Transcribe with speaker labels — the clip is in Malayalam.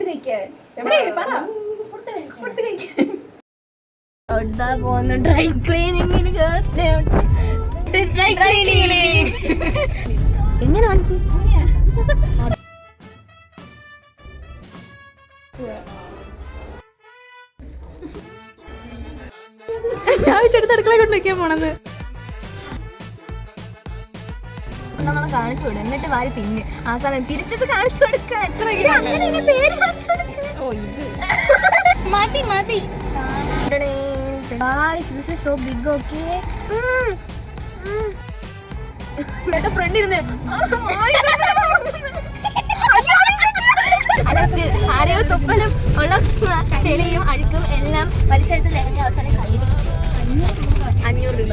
Speaker 1: കഴിക്കാൻ ഫുഡ് കഴിക്കാൻ
Speaker 2: പോകുന്നു ഡ്രൈ ക്ലീനിങ്ങിന്. എങ്ങനെ ഞാൻ വെച്ചെടുത്ത് അടുക്കള കൊണ്ട് വെക്കാൻ പോണെന്ന് നമ്മളെ കാണിച്ചു കൊടുക്കും. എന്നിട്ട് വാരി തിന്ന് ആ സമയം തിരിച്ചത് കാണിച്ചു കൊടുക്കാൻ. മതി മതി. This is so big, okay? എന്റെ ഫ്രണ്ട് ഇരുന്ന് ആരെയോ തുപ്പലും ഉള്ള ചെളിയും അഴുക്കും എല്ലാം വലിച്ചെടുത്ത് കഴിഞ്ഞ അവസാനം കയ്യിൽ 500 രൂപ.